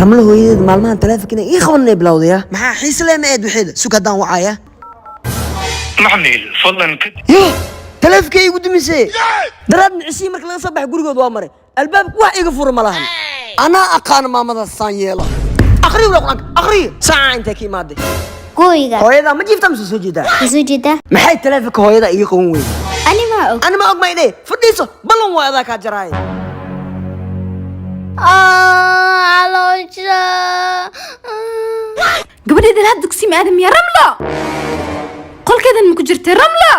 رمله هو يد مالمان ثلاثة كنا يخونني بلاوديا ما حيس لا ما اد وحيد سو كدان وعايا معميل فضلا يا ثلاثة كي قدميسي دراد نعسي مرك لا صباح غورغود waa maray albaabku wax iga furo malahan ana aqaan maamada saan yeelo akhri wala quraan akhri saan inta ki maade guriga hooyada ma jiifta ma soo jeedaa soo jeeda maxay taleefanka hooyada iga qoon weyn ani ma og maydee fadhiiso ballan waa adaa ka jaraay aloja gabadheeda la dugsi ma aadam ya ramla qolkeedan ma ku jirtay ramla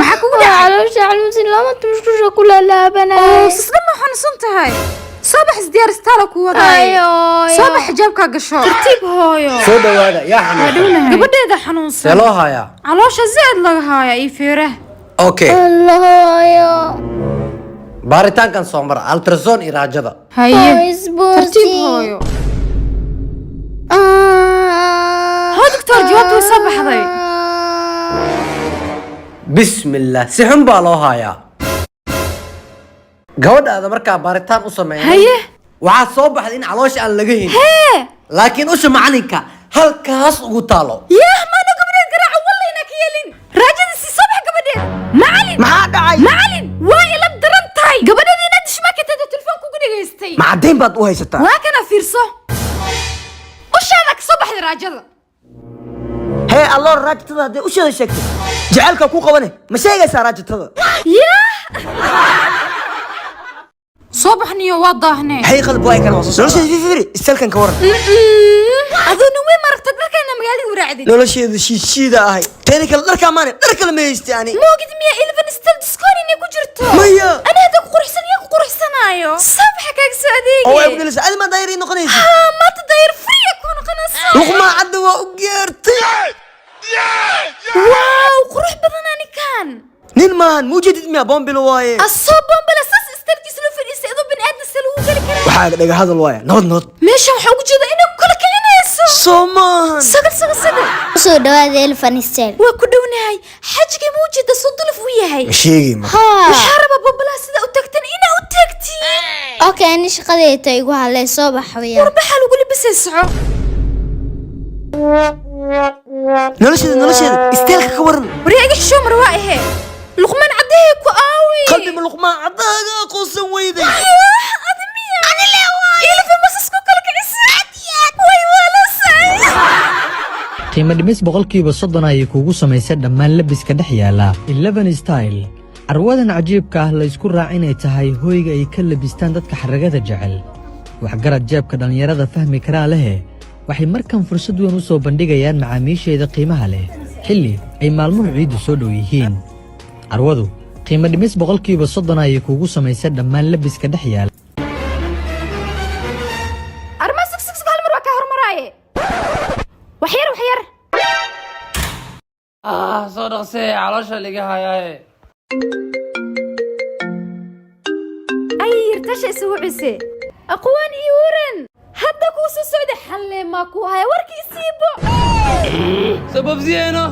maxaa kugu dhacay aloja almusin lama tumshkusha kula laabana sidama xanuunsan tahay صباح ازديار ستالا كوضاي صباح حجابك قشور ترتيب هايو soo dhawaada yaa xanuunsan gabadheeda xanuunsan seloo haya caloosha zaad laga haya ii fiire okay allah haayo baaritaankan soo mar ultrasound iraajada haye tartiib haayo ها دكتور جوابته صباحday bismillah si xun baa loo hayaa gabadhaada markaa baaritaan u sameeyay haye waxaa soo baxday in caloosha aan laga helin laakiin usha macalinka halkaas ugu taalo yah maana gabadheed garaaca walla inaa ka yeelin raajada si sabax gabadheed macalin maxaa dhacay macalin waa ila daran tahay gabadheed inaad shmaakatay telefoon kugu dhageystay ma caddayn baad u haysataa waa kana fiirso ushaada ka soo baxday raajada hee alloor raajatada hadday usheeda sheegtay jacaylka ku qabane ma sheegaysaa raajatada صبحني وضحني هي قلب واي كان وصل لوش في استلكن كورن اظن وين مرقت درك انا مقالي وراعدي لوش شيدا هاي تاني كل درك امان درك ما يستاني مو قد 111 استل ديسكوني اني كجرتو ميا انا هذاك قرحسن ياك قرحسنايو صبحك يا سعديقي او ابن لسه ما دايرين نقنيس ما تداير فري يكون قنص وما عد وقيرتي واو قروح بدناني كان نين مان مو جديد ميا بومبل واي الصوبون بلا اساس استلكي سلو في الاستئذو بن ادم سلو قال كلام وحاجه دغ هذا الواي نود ماشي وحا وجهدا انو كل كلينيسو سومان سقل soo dhawaada elfanistel waa ku dhownahay xajga muujida sodolf u yahay sheegi ma waxaa raba babala sida u tagtan ina u tagtiin okay ani shaqadeeta igu halay soo baxaya warbaxa lagu libisay soco nolosheeda isteelka ka waran wareega xishoo marwaa ahe luqmaan cadee ku aawi qalbi ma luqmaan cadaaga qosan weyday admiya ani leewaay ilfa masasku kala kicisaad way wala say qiimo dhimis boqolkiiba 30 ay kuugu samaysay dhammaan labiska dhex yaala 11 style arwadan cajiibka ah la isku raacinay tahay hoyga ay ka labistaan dadka xaragada jecel wax garad jeebka dhalinyarada fahmi karaa leh waxay markan fursad weyn u soo bandhigayaan macaamiisheeda qiimaha leh xilli ay maalmuhu ciidu soo dhow yihiin arwadu qiimo dhimis boqolkiiba 30 ay kuugu samaysay dhammaan labiska dhex yaala armasik hal mar waa ka hormaraaye waxyar soo dhaqsee caloosha liga hayaaye ay irtasha isugu cise aqwaan iyo waran hadda kuu soo socda xalle ma ku haya warkiisiibo sababsiyeeno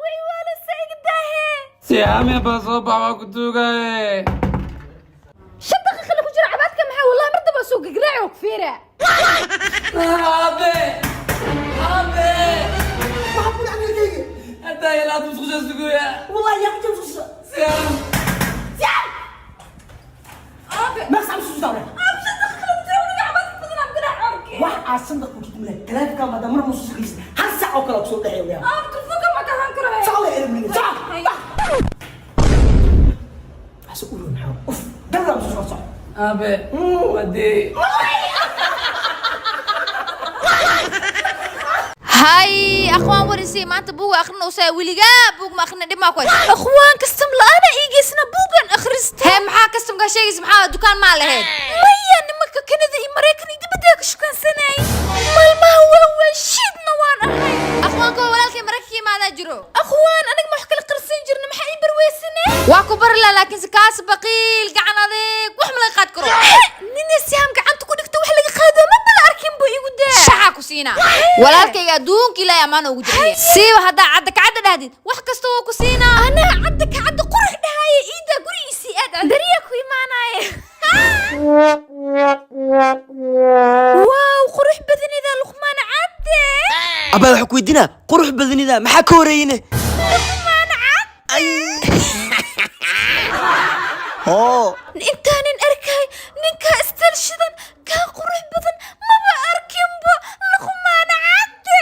way wala saigdahe si ame baa soo baxaa ku tuugaaye shan daqiiqa la ku jira cabaadka maxaa wallahi mar daba soo gagraac oo fiira aabe حتى يلا تمسخ سقويا والله يا اخي تمسك سيام ما صعب سوزاوي واحد على الصندوق وجبت لك ثلاث كم هذا مره نص سكريس هل ساعه وكلا بصوت دحي وياه تفكر ما كان كره تعال يا ابني تعال اسقولوا نحاول اوف دبر مش صح ابي ودي هاي اخوان ورسي ما انت بوغ اخرنا وسا وليغا بوغ ما اخرنا دي ما كويس اخوان كستم لا انا ايجسنا بوغن اخرست هي maxaa كستم ka sheegis maxaa dukaan ma lahayd maya nimanka kanada iyo mareykan iyo dibadda ka shukaansanay malmaha waa shidna waan ahay akhwaan ko walaalkay mareykan maada jiro akhwaan aniga ma wax kala qarsan jirna maxaa ii barweysane waa ku bar la laakiin si kaas baqiil gacan adeeg wax ma laga qaad karo nina siam gacanta ku dhigto wax laga qaado ma bal arkin buu igu daa shaqa ku siina walaalkay adduunka ilaa amaan ugu jiriye siiba hadda cadda kacadda dhahdid wax kasta oo ku siina ana cadda kacadda qurux dhahaye iida gurigiisii aad dariya ku imaanaye abaa waxa ku weydiinaa qurux badanida maxaa ka horeeyne oo intaanin arkay ninka istalshidan ka qurux badan maba arkinba luqmaan cadde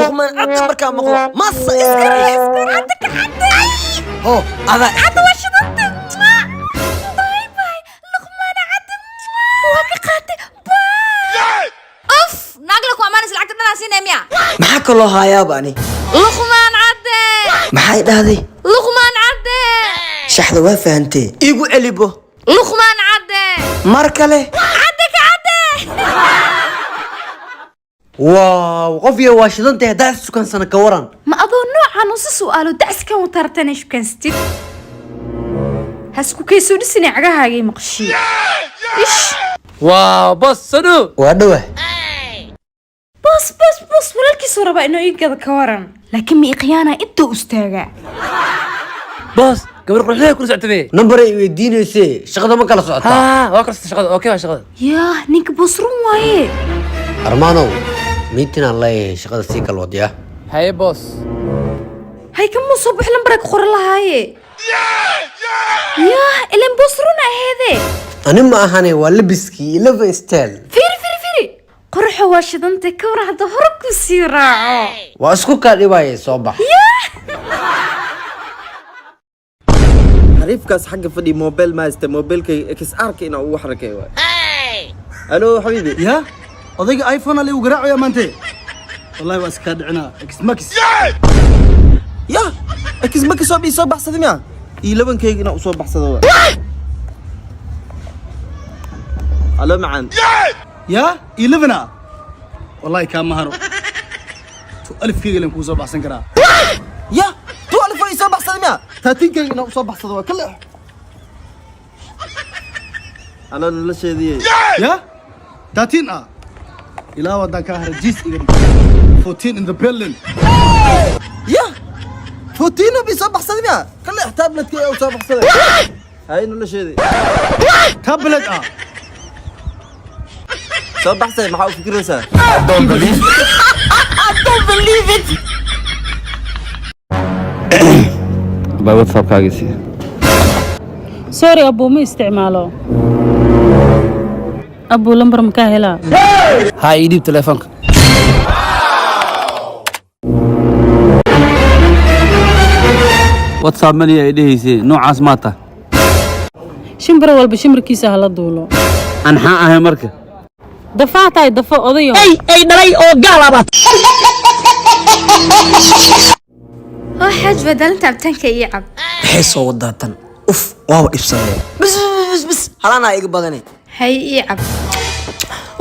luqmaan cadde markaa maqlo masa iska cadde ka cadde oo ada cadde waa shidanta باي باي luqmaan cadde waa ka qaatay of naagla ku amaanis lacagta dhanaa siinay miya maxaa kaloo haayaaba ani luqmaan cadde maxay dhahday luqmaan cadde shaxda waa fahantee igu celibo luqmaan cadde mar kale cadde ka cadde waaw qof iyo waa shidantay haddaa is sukansana ka waran ma adoo noocan usi su'aalo dacsikan watartana shukansatid hasku kaysoo dhisina cagahaagay maqshii ish واو بص صدو waa dhowah bos walaalkiisuu rabaa inuu ii gada ka waran laakiin ma iqyaana intuu istaagaa بص قبل قرحيه كل ساعتين nambaray weydiinaysee shaqada ma kala socotaa واكرس شغل اوكي شغل yaah ninka boos run waaye armaanow miitinaan leeyahay shaqada sii kala wadiya هاي بص hay kamuu soo bix lambaray ku qoran lahaaye yaah ilan boos run aheedee ani ma ahane waa labiskii 11 style firi qorxo waa shidantay ka waran hadda hore ku sii raaco waa isku kaa dhibaayay soo bax حريفكاس حق فدي موبيل ما است موبيل كي اكس ار كينا او حركه واي الو حبيبي يا odayga iphone ali uu garaacayo maantay wallahi waa iska dhicina xmax يا اكس ما كسو بي سو بحسد ميا اي لبن كينا او سو بحسد الو معان يا 11 wallahi ka maharo to alif kiilan ku soo baxsan karaa يا تو الف اي سو بحسد ميا 13 kiilan oo soo baxsado waa kale الو لا شيدي يا 13 ilaa wadan ka har jis iga 14 in the building يا فوتينو بي سو بحسد ميا كل تابلت كي او سو بحسد هاي لا شيدي tablet سو بحسد ما حاول فكرسه باي واتساب كاغيسي سوري أبو ما استعماله أبو لمبر مكاهلا هاي يديب تليفونك واتساب مالي ايديهيسي نوع عاصماته شمبر والبشمر كيسة هلا دولو انحاء هاي مركه دفعتها دفع أضيو oo xaaj badalanta abtanka iyo cab maxay soo wadaatan uf waaba dhibsadeen bis halanaa iga badane hay ii cab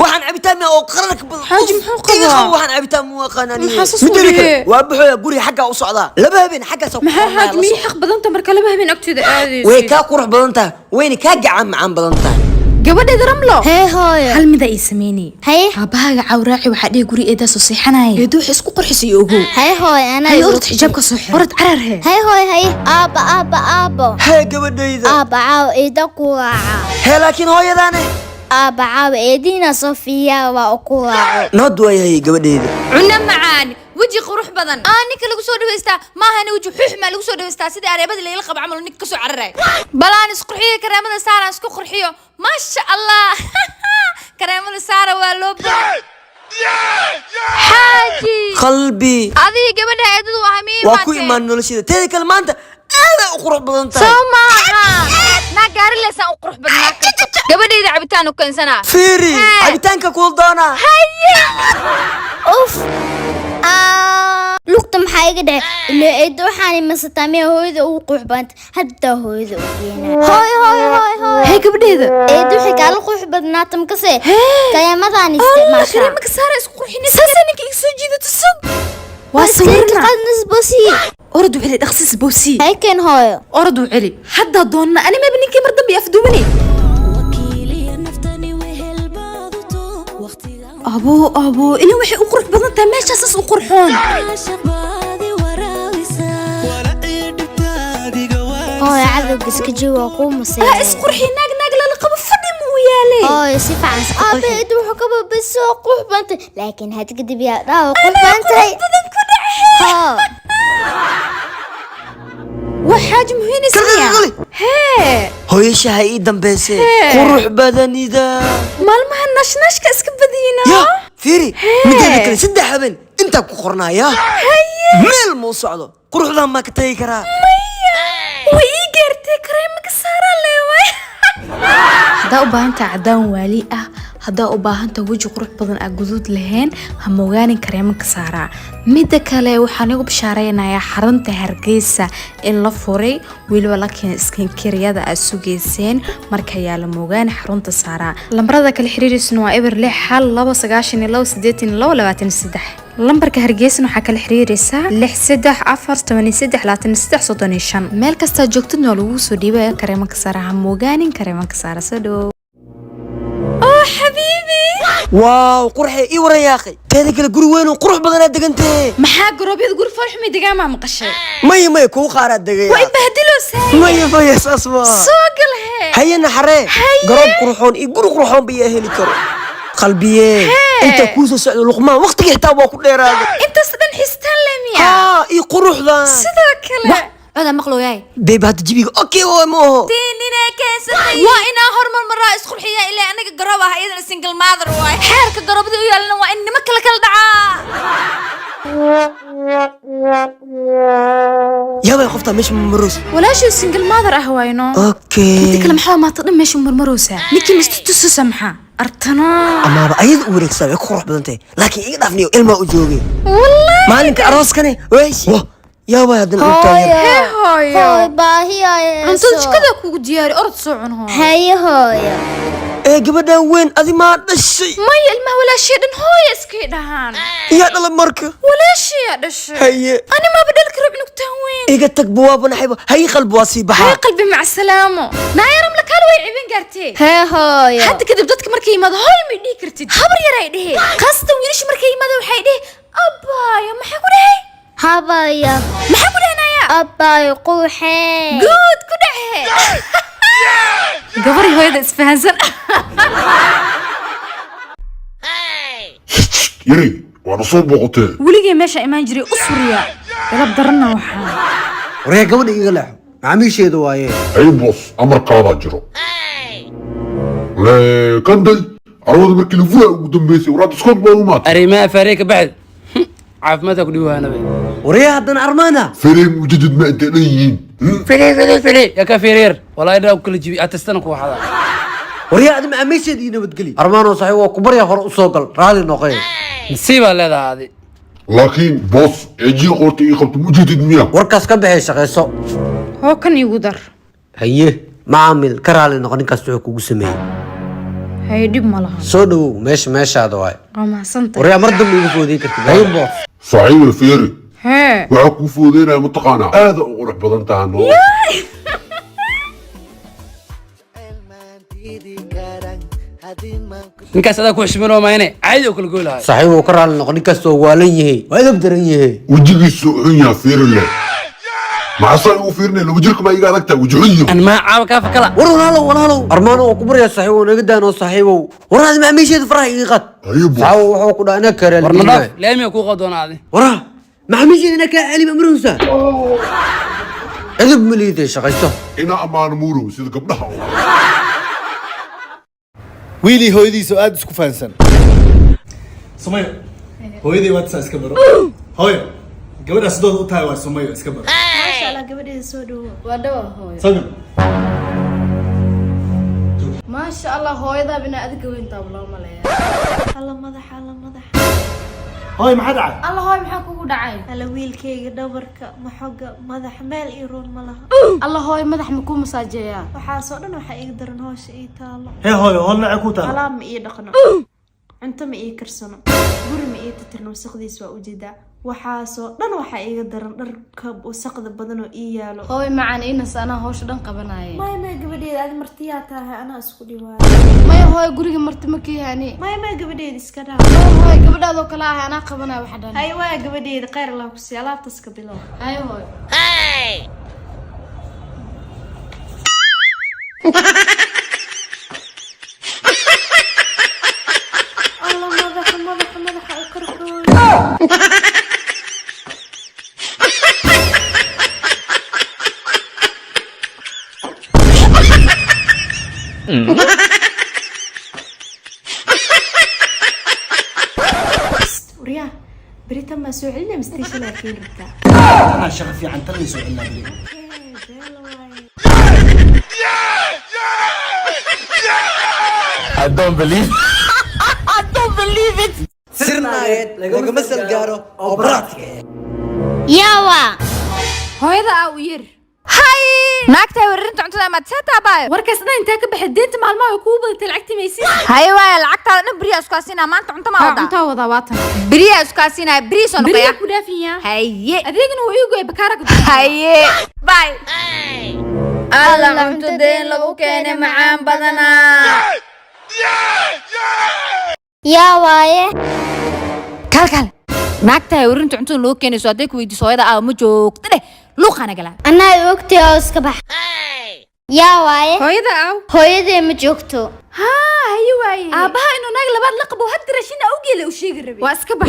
waxaan cabitaan oo qaranka badan xaaj muxuu qabaa waxaan cabitaan mu aqaanani maxaa soo sugayay waa buxooya guriga xagga u socdaa laba habeen xagga soo maxaa xaaj mii xaq badanta marka laba habeen agtooda aadayso way ka qurux badan tahay wayna ka gacan macaan badan tahay gabadheeda ramlo hee hooyo hal mid ay sameeyay haye aabahaaga cawraaci waxa dhig guri eeda soo seexanay eedu wax isku qurxisay ogo haye hooyo anaa hay orta xijaabka soo xir orad carar he haye hooyo haye aabo hee gabadhayda aaba caaw eeda ku raaca hee laakiin hooyadaane aaba caaw eediina sofiya waa ku raaco nabad waayahay gabadhayda cunno macaan weji qurux badan ninka lagu soo dhawaystaa maahane weji xuxma lagu soo dhawaystaa sidii areebada leeyla qab camal ninka ka soo cararay balaan isqurxiyo kareemada saara isku qurxiyo maasha allah kareemada saara waa loo baahan xaaji qalbi adiga gabadha eedadu waa hamiin waa ku imaan noloshada teeda kale maanta aad u qurux badan tahay soo maaha naa gaari leesan u qurux badnaa karto gabadheeda cabitaan u keensanaa fiiri cabitaanka kul doona uf lugta maxaa iga dhace ilaa eedo waxaan imasataa miya hooyada ugu qurux badanta haddaa hooyada u keenaa hooyo hay gabadheeda eedo waxay kaala qurux badnaata makase kayamadaan isticmaashaa kareemka saara isku qurxinay saasa ninka iga soo jiidato sug waa sawirka sawirna qadnas bosi orad weli dhaqsis boosi hay keen hooyo orad weli hadda doonna ani ma ninkii mar dambe afduubani abo ilaa waxay u qurux badan tahay meeshaas u qurxoon hooyo cadowga iska jooga waa kuu masay isqurxi naag la qabo fadhi mu yaale hooyo هاي سيف عن أبي أدوح كبا بسوق قروح بنت لكن هتكدب يا راو قروح بنت ها وحاجة مهينة سمية هي hooyasha ha ii dambayse qurux badanida maalmaha nashnaashka iska badiyina ya fiiri mideeda kale saddex habeen intaa ku qornaaya meel muu socdo quruxdan ma ka tagi karaa way ii gaartay kareemka saaran leeway haddaa u baahantaa cadaan waali ah haddaa u baahantaa weji qurux badan aa guduud lahayn ha mogaanin kareemanka saaraa midda kale waxaan igu bishaaraynayaa xarunta Hargeysa in la furay weliba laakiin skincare-yada aad sugeyseen marka yaa la mogaan xarunta saaraa lambarada kale xiriiriisuna waa eber 6 hal 292 lambarka Hargeysa waxaa kala xiriiraysaa 634832335 meel kasta joogtidna lagu soo dhiibay kareemanka saaraa ha mogaanin kareemanka saaraa soo dhow حبيبي واو قرحي اي ورا يا اخي تاني كلا قري وين وقروح بدنا دقنتي maxaa garoobiyad guri farxmi digaama maqashay مي كو قارا دقيا way bahdilo saay مي اسمع soo gal he هيا نحري قروب قروحون اي قرو قروحون بيا هلي كرو قلبي انت كوسو سعد لقمان وقتك حتى waa ku dheeraade inta sadan xistaan lamiya ها اي قروحdan sidoo kale هذا مقلوياي بيب هاد جيبي اوكي هو مو تينينا كاسحي وانا هرمر مرة اسقرحيا الى انك قربها ايضا سنجل ماذر واي حيرك قربدي ويالنا واني ما كل دعاء يا باي خفتا مش مروس ولا شو سنجل ماذر اهواينو اوكي انت كلام حوا ما تقدم مش مرمروسه نيكي مستتسو سمحه ارتنا اما با ايد وريكسا ku qurux badantay laakiin iga dhaafniyo ilma u joogay والله maalinka arooskani weesh يا باي هادن هاي هاي باهي هاي انت كذا كوgu diyaari orod soo cunho هاي هاي ee gabadhan weyn adi ma dhashay maya ilmaha walaashii dhan hooya iskay dhahaan yaa dhala marka walaashii yaa dhashay haye ani ma badal karo cunugtaan weyn iga tag buwaaba naxayba hay qalbi waa sii baxaa hay qalbi mac salaamo naayaram la kala way cibin gaartay هاي هاي hadda kadib dadka markay yimaado hooy ma dhigi kartid habar yar ay dhahe qasta wiilasha markay yimaado waxay dhahe abaayo maxaa ku dhahay هبايا maxaa ku dhahnaya أباي قوحي good ku dhahe gabari hooyada isfahansan yari waana soo boqotee weligay meesha imaan jiray usuriya galab darana waxaa waree gabadha iga leexo macaamiisheeda waaye ay boos amarkaadaa jiro kanday arwada markii la fura ugu dambeysay waraad iskood baa u maatay arrimaha fareeka baxd caafimaadka ku dhiwaanaba waree haddana armaana fereen ujeedad ma intay dhan yihiin fere yaa ka fereer walaa idhaa kala jibi atastana ku waxada waree adi macaamiisheeda ii nabadgeli armaano saxiib waa kubarya hore u soo gal raali noqee nasiibaa leedaha adi laakiin boos eejiga qoorta ii qabto ma ujeedid miya warkaas ka baxay shaqayso hoo kan igu dar haye macaamil ka raali noqo ninkaas wuxuu kugu sameeyey hay dhib ma laha soo dhawow meeshaada waay waa mahadsantahay waree mar dambe igu foodii kartid haye boos saaxiiba feere hee waxaa kuu foodeynaya mataqaanaa aada u qurux badan taha noo ninkaas adaa ku xishminoo maayne caadi oo kala goy lahay saaxiib uu ka raali noqo ninkaas oo waalan yahay waa edab daran yahay wejigiisu xun yaha feere leh maxaasaa igu fiirinaya laba jirka baa iga adagtaa weji xun yahay an maa caawa kaa fakala war walaalow armaano oo ku baryaa saaxiibow naga daanoo saaxiibow war aadi macaamiisheeda faraha iga qad haye boos saaxiibow wuxuu ku dhaha inaa kaaraali warna dhaaf laamiga kuu qoo doona adi waraa macaamiisheeda inaa kaa celi mamruusa edab ma liiday shaqayso inaa ammaano muurow sida gabdhaha oo wiilii hooyadiisa oo aad isku fahansan sumayo hooyadii waad saa iska baro hooyo gabadhaas dood u tahay waa sumayo iska baro maasha allah gabadheeda soo dhawo waa dhawa hooyo sagan maasha allah hooyadaa bina adiga weyntaaba loo maleeya alla madax hooyo maxaa dhacay alla hooy maxaa kugu dhacay alla wiilkayga dhabarka maxoga madax meel ii roon ma laha alla hooy madax ma ku masaajeeyaa waxaasoo dhan waxaa iga daran hoosha ii taalo hee hooyo hool nacay ku taalo alaab ma ii dhaqno cunto ma ii karsano guri ma ii titirno wasaqdiis waa ujeedaa waxaasoo dhan waxaa iga daran dharka wasaqda badan oo ii yaalo hooy macaan inas anaa hawsha dhan qabanaaye maya gabadheeda adi martiyaa tahay anaa isku dhiwaayo maya hooy guriga marti ma kiyahani maya gabadheeda iska dhaaf maya hooy gabadhaadoo kale ahay anaa qabanaya waxa dhan hay waa gabadheeda khayr allah ku siiya alaabtaas ka bilow hay hooy وريا بريتا ما سوعلنا مستيشن أكيد ربتا أنا شغفي عن ترى يسوي لنا بري I don't believe sirnaayad lagama salgaaro oo baraadka yawa hooyada aa u yir hay naagtahay warinta cuntada amaad see taabaayo warkaas dhan intaa ka baxay deenta maalmaha ay kugu badatay lacagtii maysiin hay waaya lacagtaada dhan beriyaa iskaasiinaa maanta cunto maa wadaa cuntaa wadaa waatan beriyaa iskaasiinaa berii soo noqoya beriyaa ku dhaafiyaa haye adeegana waa iigu ay bakaara ku haye bay alla cunto deen lagu keenay macaan badanaa yaa waaye kalkal naagtahay warinta cuntada loo keenayso hadday ku weydiiso hooyada aa ma joogta dheh luuqaana galaa anaa ogtay oo iska bax yaa waaye hooyada aaw hooyadee ma joogto haa haye waaye aabbaha inuu naag labaad la qabo hadda raashina awgeela u sheegi rabay waa iska bax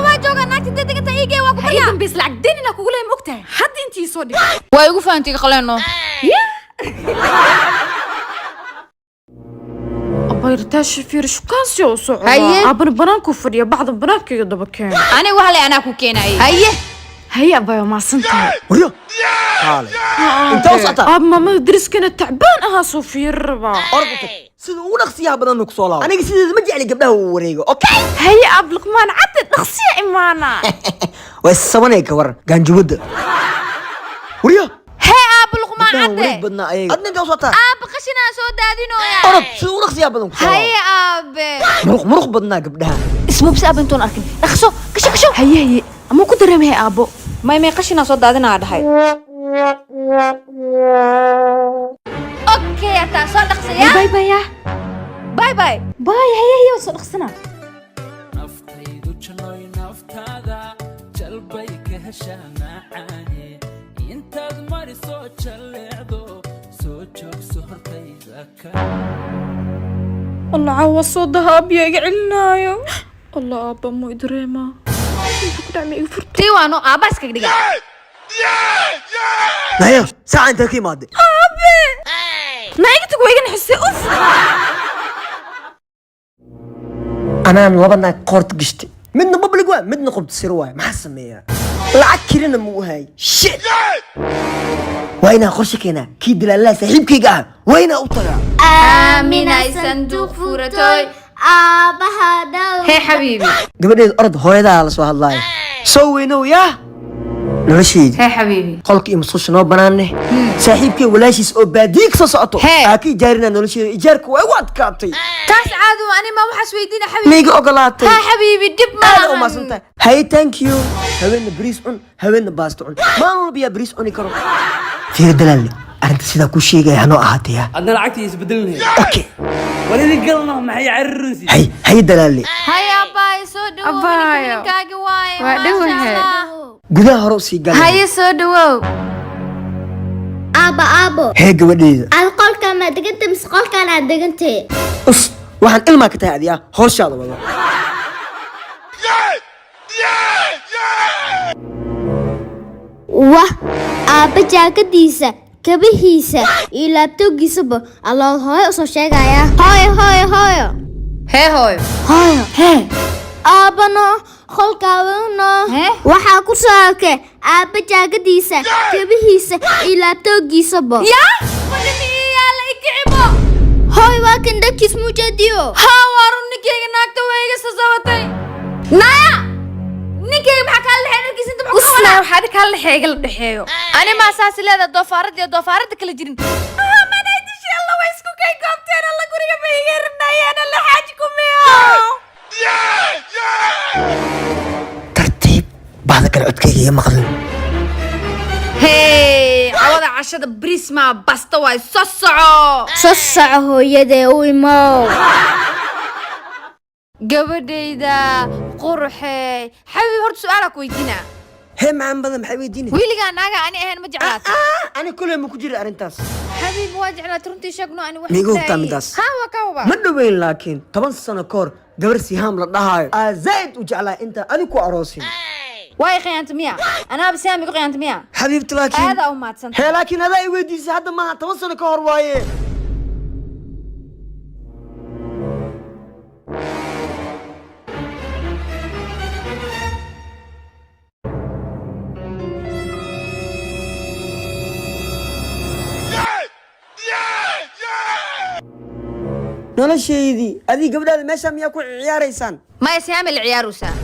waa joogaa naagta dediganta iigee waa ku haye dambeys lacag deenina kugu leey ma ogtahay hadda intii soo dhig waa igu fahantiga qaleeno abayrtaash fiir shukaansi oo socda haye aban banaanku fadhiya bacdan banaankayga daba keen aniga waxa leh anaa ku keenay haye haye abayo maasantahay waryo kaalay inta usata ab mama dariskana tacbaan ahaa soo fiirba orod u tag sida ugu dhaqsiyaha badan ku soo laabo aniga sideeda ma jecli gabdhaha uu wareego okay haye ab luqmaan cadde dhaqsiya imaana way sabanay ka war gaanjubada waryo hee aab luqmaan cadde badna ayaga adna inta usata aab qashina soo daadinooya orod sida ugu dhaqsiyaha badan ku soo haye aabe muruq badnaa gabdhaha ismubsi aab intoon arkin dhaqso kasho haye ama ku dareemay aabo may qashina soo daadinaa dhahay okay ata soo dhaqsiya bye bye ya bye bye bye haye soo dhaqsana naftaydu janoy naftaada jalbay ka heshaa macaane intaad mari soo jalleecdo soo joogso hortayda ka الله عوض ذهب يا علنايو الله أبا مو دريما تيوانو أباس كديجا نايا ساعة أنت كي مادي أبي نايا تقولي نحس أوف أنا لبنا قرط قشتي من بابلي قوي من قبض سرواي ما حسميها العكرنا مو هاي شيت وين خرشك هنا كي دلالة سحيب كي قاعد وين أوطلع آمين أي صندوق فورتوي هذا هي حبيبي قبل الأرض هو هذا على سؤال الله سوينو يا نرشيد هي حبيبي قولك إمصوش نو بنانه سحيبك ولا شيء أبديك صعطو أكيد جارنا نرشيد إيجارك وأوعد كابتي تاس عادو أنا ما بحس ويدينا حبيبي ميجا أقلاتي ها حبيبي دب هذا ما سنتي هاي ثانك يو هوين بريس أون هوين باست أون ما نقول بيا بريس أوني كرو في دلالي أنت سيدا كل شيء جاي هنو أهاتيا أنا العكتي يسبدلني أوكي وليدي قلنا ما هي عرسي هاي دلالي هاي أباي سودو أبايو. كاجي واي وادو ما هي. شاء الله gudaha hore u sii galay هاي سودو أبا hee gabadheeda القول كما دقنت مسقول كان عندقنتي us waxaan ilmaa ka tahay adiya hooshaada wado واه أبا جاكديسا كبهيسا إلابتو جيسبو الله هاي أصو شاقايا هاي هي هوي هاي أبانو خلقاونا waxaa ku soo arkay aaba jaagadiisa kabihiisa ilaabtoo giisabo يا ودني يا لا إكعبو hooy waa kan dadkiis muujadiyo ها وارون نكيغ ناكتو ويغا سزواتي نايا نكيغ محا كان لحين الكيس انت محا usna waxaad ka la xeegal dhaxeeyo أنا ما أساسي لهذا دوفارد كلا جرين ما نايدي شاء الله ويسكو كاي كوبتين الله قريقا بيغيرنا أنا اللي حاجكم tartiib bahda kale codkayga iyo maqlin هي عوض عشرة بريس ما بستوى سوسعو sosaco hooyadee u imow gabadhayda qurxey xabiib horta su'aalaa ku weydiinaa hee macaan badan maxay weydiinay weligaa naaga ani ahayn ma jeclaata ani kuley ma ku jira arrintaas xabiib waa jeclaata runtii sheegno ani wax miiga hubtaa midaas haa waa ka huba ma dhoweyn laakiin 10 sano ka hor gabar sihaam la dhahaayo aa zaa'id u jeclaa inta adi ku aroosin waay qiyaanta miya anaa bisaami ku qiyaanta miya xabiibti laakiin aadaa u mahadsan hee laakiin hadaa i weydiisay hadda maaha 10 sano ka hor waaye noloshaydii adii gabadhaada meesha miyaa ku ciyaaraysaan maya sihaam la ciyaaruusaa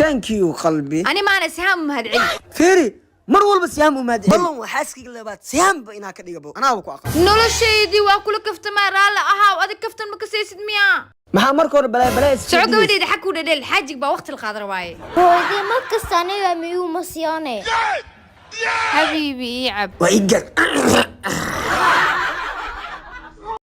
thank you qalbi ani maana sihaam mahadceli fiiri mar walba sihaam u mahadceli ballan waa xaaskiga labaad sihaamba inaa ka dhigabo anaaba ku aqaan noloshaydii waa kula kaftamaa raalli ahaaw adig kaftan ma kasaysid miyaa maxaa marka hore balaa soco gabadheeda xag ku dhadheel xaajig baa waqti la qaadar waaye hooyadii mar kasta aniga miyuu masiyoone حبيبي يعب ويقل